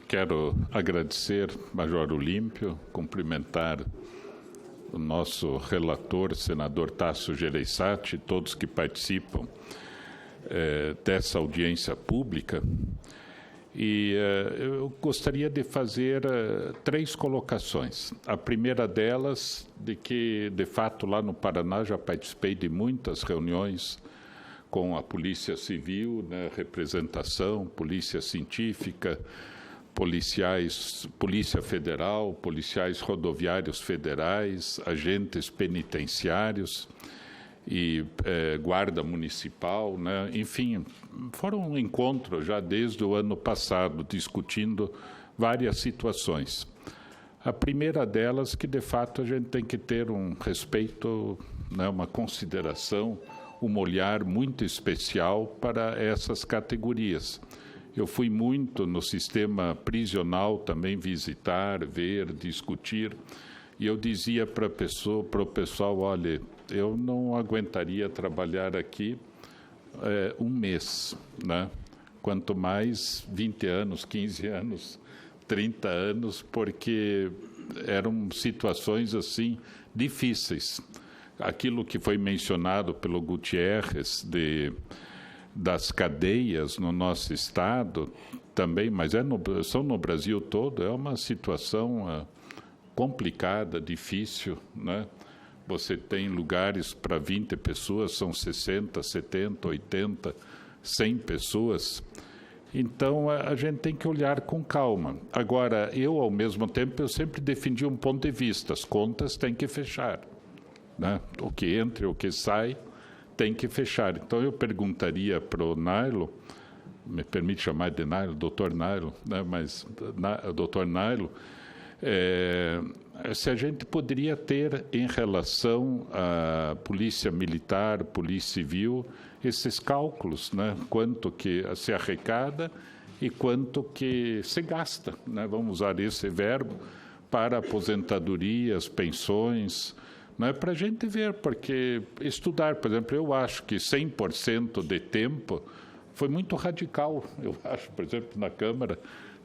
Quero agradecer, Major Olímpio, cumprimentar o nosso relator, senador Tasso Gereissati, todos que participam dessa audiência pública. E eu gostaria de fazer 3 colocações. A primeira delas, de que, de fato, lá no Paraná já participei de muitas reuniões com a Polícia Civil, né, representação, Polícia Científica, Polícia Federal, policiais rodoviários federais, agentes penitenciários e Guarda Municipal, né? Enfim, foram encontros já desde o ano passado, discutindo várias situações. A primeira delas que, de fato, a gente tem que ter um respeito, né, uma consideração, um olhar muito especial para essas categorias. Eu fui muito no sistema prisional também visitar, ver, discutir, e eu dizia para o pessoal, olha, eu não aguentaria trabalhar aqui um mês, né? Quanto mais 20 anos, 15 anos, 30 anos, porque eram situações assim difíceis. Aquilo que foi mencionado pelo Gutierrez das cadeias no nosso estado também, mas são no Brasil todo, é uma situação complicada, difícil, né? Você tem lugares para 20 pessoas, são 60, 70, 80, 100 pessoas. Então, a gente tem que olhar com calma. Agora, eu, ao mesmo tempo, eu sempre defendi um ponto de vista. As contas têm que fechar, né? O que entra, o que sai, tem que fechar. Então, eu perguntaria para o Nailo, me permite chamar de Nailo, doutor Nailo, né? Mas doutor Nailo, se a gente poderia ter, em relação à Polícia Militar, Polícia Civil, esses cálculos, né? Quanto que se arrecada e quanto que se gasta, né? Vamos usar esse verbo para aposentadorias, pensões, né? Para a gente ver, porque estudar, por exemplo, eu acho que 100% de tempo foi muito radical, eu acho, por exemplo, na Câmara.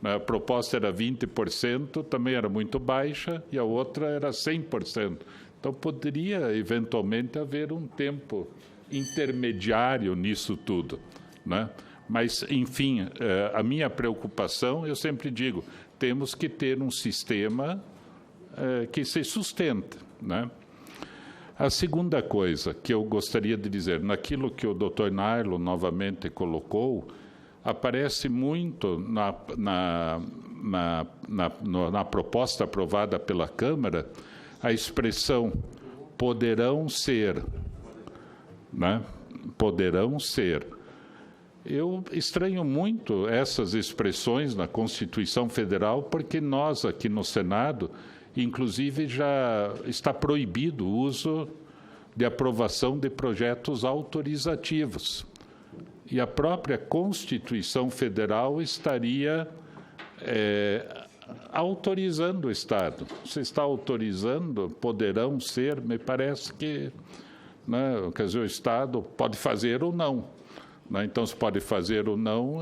A proposta era 20%, também era muito baixa, e a outra era 100%. Então, poderia, eventualmente, haver um tempo intermediário nisso tudo, né? Mas, enfim, a minha preocupação, eu sempre digo, temos que ter um sistema que se sustente, né? A segunda coisa que eu gostaria de dizer, naquilo que o Dr. Nailo novamente colocou, aparece muito na proposta aprovada pela Câmara a expressão poderão ser, né? Poderão ser. Eu estranho muito essas expressões na Constituição Federal, porque nós aqui no Senado, inclusive, já está proibido o uso de aprovação de projetos autorizativos. E a própria Constituição Federal estaria autorizando o Estado. Se está autorizando, poderão ser, me parece que, né, quer dizer, o Estado pode fazer ou não, né? Então, se pode fazer ou não,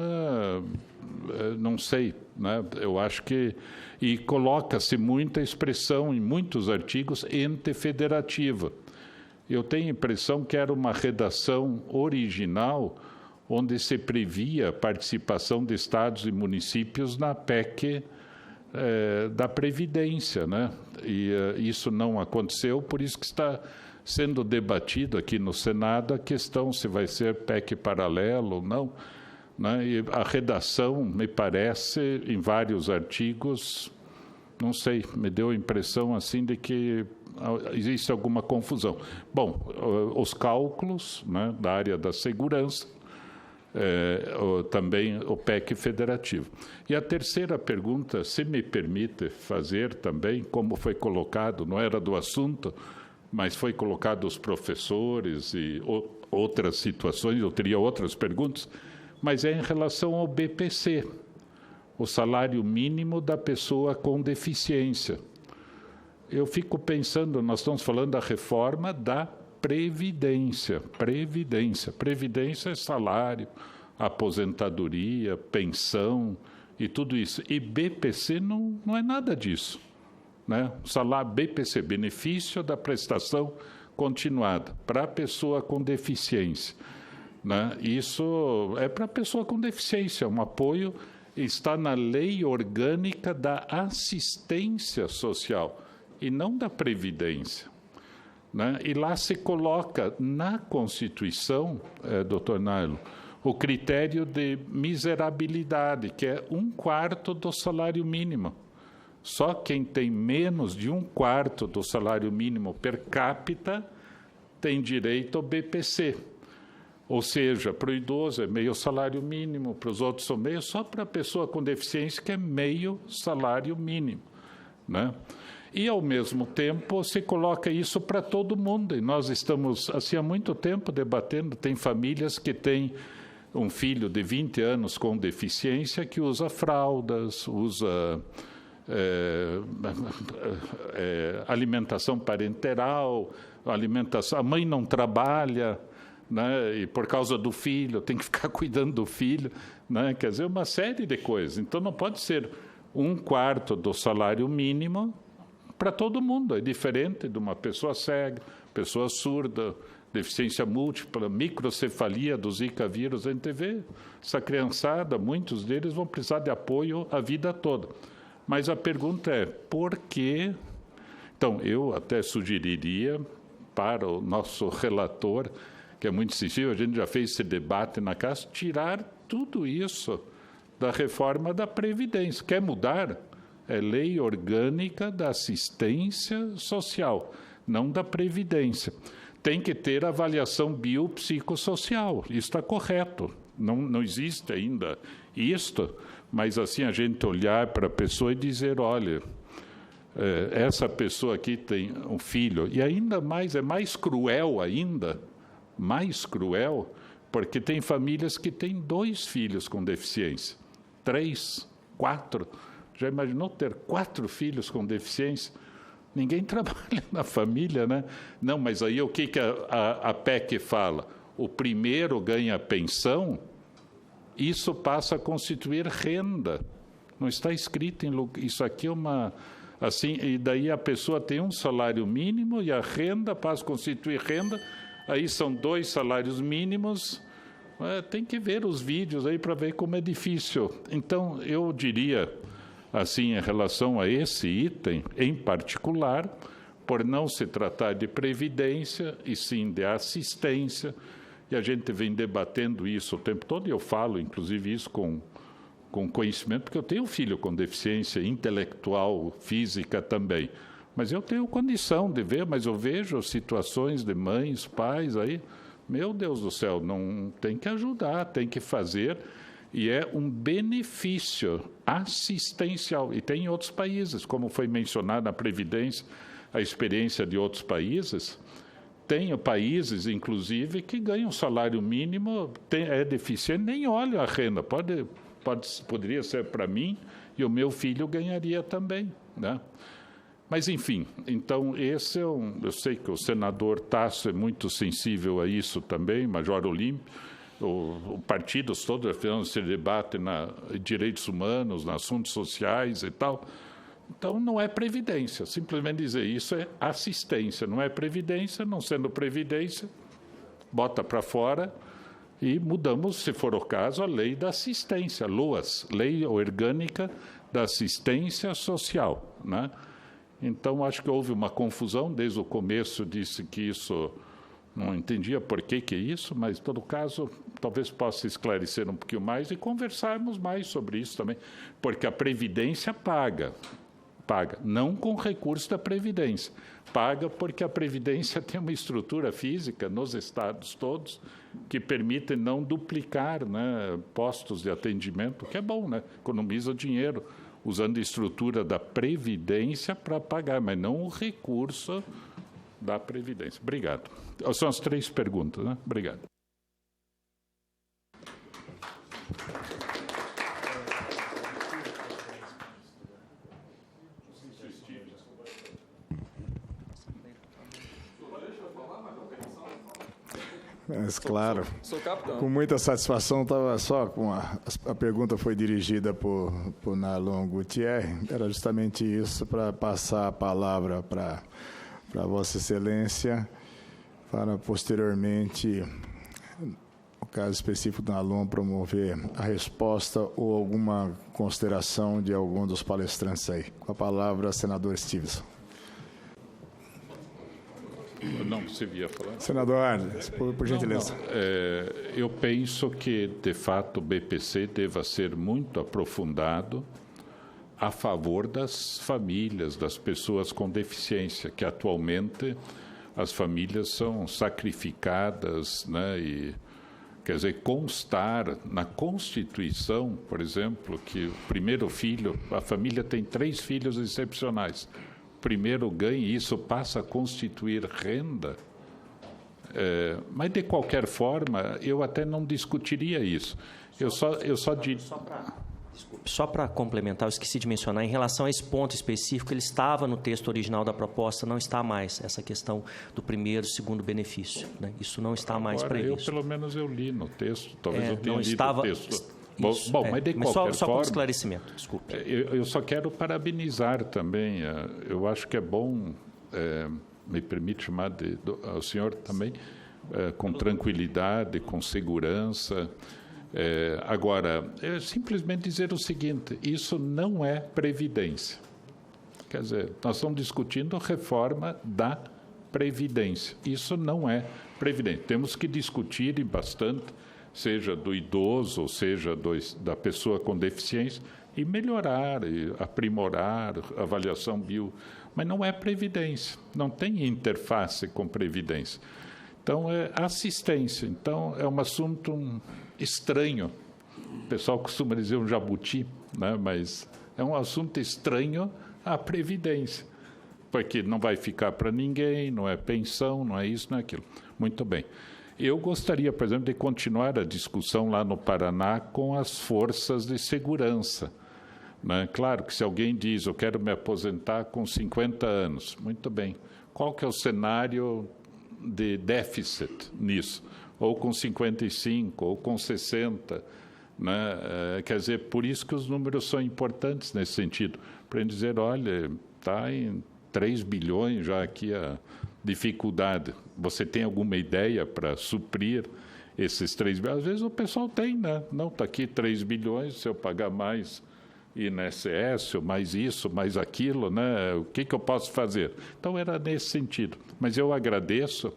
não sei, né? Eu acho que... E coloca-se muita expressão em muitos artigos ente federativa. Eu tenho a impressão que era uma redação original onde se previa a participação de estados e municípios na PEC da Previdência, né? E isso não aconteceu, por isso que está sendo debatido aqui no Senado a questão se vai ser PEC paralelo ou não, né? E a redação, me parece, em vários artigos, não sei, me deu a impressão assim de que existe alguma confusão. Bom, os cálculos, né, da área da segurança, também o PEC federativo. E a terceira pergunta, se me permite fazer também, como foi colocado, não era do assunto, mas foi colocado os professores e outras situações, eu teria outras perguntas, mas é em relação ao BPC, o salário mínimo da pessoa com deficiência. Eu fico pensando, nós estamos falando da reforma da Previdência. Previdência é salário, aposentadoria, pensão, e tudo isso. E BPC não é nada disso, né? O salário BPC, benefício da prestação continuada, para a pessoa com deficiência, né? Isso é para a pessoa com deficiência, um apoio, está na lei orgânica da assistência social e não da previdência, né? E lá se coloca na Constituição, doutor Nailo, o critério de miserabilidade, que é 1/4 do salário mínimo. Só quem tem menos de 1/4 do salário mínimo per capita tem direito ao BPC. Ou seja, para o idoso é meio salário mínimo, para os outros são meio, só para a pessoa com deficiência que é meio salário mínimo, né? E, ao mesmo tempo, se coloca isso para todo mundo. E nós estamos, assim, há muito tempo debatendo, tem famílias que têm um filho de 20 anos com deficiência que usa fraldas, usa alimentação parenteral, alimentação, a mãe não trabalha, né, e por causa do filho, tem que ficar cuidando do filho, né, quer dizer, uma série de coisas. Então, não pode ser 1/4 do salário mínimo para todo mundo, é diferente de uma pessoa cega, pessoa surda, deficiência múltipla, microcefalia do Zika vírus. A gente vê essa criançada, muitos deles vão precisar de apoio a vida toda. Mas a pergunta é, por quê? Então, eu até sugeriria para o nosso relator, que é muito sensível, a gente já fez esse debate na casa, tirar tudo isso da reforma da Previdência. Quer mudar? É lei orgânica da assistência social, não da Previdência. Tem que ter avaliação biopsicossocial, isso está correto. Não existe ainda isto, mas assim a gente olhar para a pessoa e dizer, olha, essa pessoa aqui tem um filho, e ainda mais, é mais cruel ainda, mais cruel, porque tem famílias que têm 2 filhos com deficiência, 3, 4. Já imaginou ter 4 filhos com deficiência? Ninguém trabalha na família, né? Não, mas aí o que a PEC fala? O primeiro ganha pensão, isso passa a constituir renda. Não está escrito isso aqui é uma... Assim, e daí a pessoa tem um salário mínimo e a renda passa a constituir renda, aí são 2 salários mínimos. Tem que ver os vídeos aí para ver como é difícil. Então, eu diria, assim, em relação a esse item em particular, por não se tratar de previdência, e sim de assistência, e a gente vem debatendo isso o tempo todo, e eu falo, inclusive, isso com conhecimento, porque eu tenho um filho com deficiência intelectual, física também, mas eu tenho condição de ver, mas eu vejo situações de mães, pais aí, meu Deus do céu, não tem que ajudar, tem que fazer, e é um benefício assistencial. E tem em outros países, como foi mencionado na Previdência, a experiência de outros países. Tem países, inclusive, que ganham salário mínimo, é deficiente, nem olha a renda. Poderia ser para mim e o meu filho ganharia também, né? Mas, enfim, então, esse é eu sei que o senador Tasso é muito sensível a isso também, Major Olímpio, o partidos todos fazendo esse debate na direitos humanos, nos assuntos sociais e tal. Então, não é previdência, simplesmente dizer isso é assistência, não é previdência, não sendo previdência, bota para fora e mudamos, se for o caso, a lei da assistência, LOAS, Lei Orgânica da Assistência Social, né? Então, acho que houve uma confusão, desde o começo disse que isso, não entendia por que é isso, mas, em todo caso, talvez possa esclarecer um pouquinho mais e conversarmos mais sobre isso também, porque a Previdência paga, não com recurso da Previdência, paga porque a Previdência tem uma estrutura física nos estados todos que permite não duplicar, né, postos de atendimento, que é bom, né, economiza dinheiro, usando a estrutura da Previdência para pagar, mas não o recurso da Previdência. Obrigado. São as 3 perguntas, né? Obrigado. Mas, claro, sou capitão. Com muita satisfação, estava só com a pergunta foi dirigida por Narlon Gutierrez, era justamente isso, para passar a palavra para Vossa Excelência, para posteriormente, no caso específico do Narlon, promover a resposta ou alguma consideração de algum dos palestrantes aí. Com a palavra, senador Stevenson. Não, você ia falar? Senador Arnes, por gentileza. Não. Eu penso que, de fato, o BPC deva ser muito aprofundado a favor das famílias, das pessoas com deficiência, que atualmente as famílias são sacrificadas, né? E, quer dizer, constar na Constituição, por exemplo, que o primeiro filho, a família tem 3 filhos excepcionais. Primeiro ganha e isso passa a constituir renda. Mas, de qualquer forma, eu até não discutiria isso. Só para complementar, eu esqueci de mencionar, em relação a esse ponto específico, ele estava no texto original da proposta, não está mais essa questão do primeiro e segundo benefício. Né? Isso não está mais previsto. Pelo menos eu li no texto, talvez eu tenha não lido estava... o texto. Isso, Bom, mas de qualquer só forma, como esclarecimento, desculpe. Eu só quero parabenizar também. Eu acho que é bom, me permite chamar ao senhor também, com tranquilidade, com segurança. Agora, simplesmente dizer o seguinte: isso não é previdência. Quer dizer, nós estamos discutindo reforma da Previdência. Isso não é previdência. Temos que discutir bastante, seja do idoso, ou seja da pessoa com deficiência, e melhorar, e aprimorar a avaliação mas não é previdência, não tem interface com previdência. Então, é assistência. Então, é um assunto estranho. O pessoal costuma dizer um jabuti, né? Mas é um assunto estranho à previdência, porque não vai ficar para ninguém, não é pensão, não é isso, não é aquilo. Muito bem. Eu gostaria, por exemplo, de continuar a discussão lá no Paraná com as forças de segurança. Né? Claro que se alguém diz, eu quero me aposentar com 50 anos, muito bem. Qual que é o cenário de déficit nisso? Ou com 55, ou com 60. Né? Quer dizer, por isso que os números são importantes nesse sentido. Para dizer, olha, está em 3 bilhões já aqui a dificuldade. Você tem alguma ideia para suprir esses 3 bilhões? Às vezes o pessoal tem, né? Não, está aqui 3 bilhões, se eu pagar mais INSS, mais isso, mais aquilo, né? O que eu posso fazer? Então, era nesse sentido. Mas eu agradeço.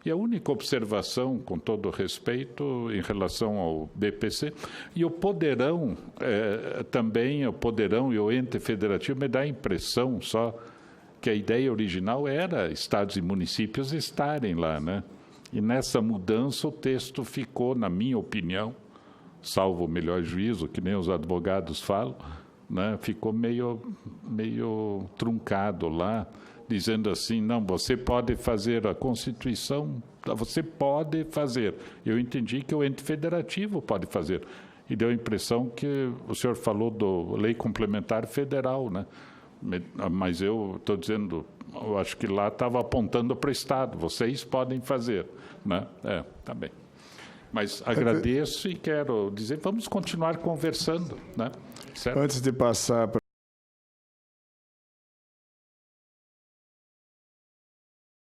E a única observação, com todo respeito, em relação ao BPC, e o Poderão, também, o Poderão e o ente federativo, me dá a impressão só que a ideia original era estados e municípios estarem lá, né? E nessa mudança o texto ficou, na minha opinião, salvo o melhor juízo, que nem os advogados falam, né? Ficou meio truncado lá, dizendo assim, não, você pode fazer a Constituição, você pode fazer. Eu entendi que o ente federativo pode fazer. E deu a impressão que o senhor falou da Lei Complementar Federal, né? Mas eu estou dizendo, eu acho que lá estava apontando para o Estado, vocês podem fazer, né? Tá bem. Mas agradeço e quero dizer, vamos continuar conversando, né? Certo? Antes de passar para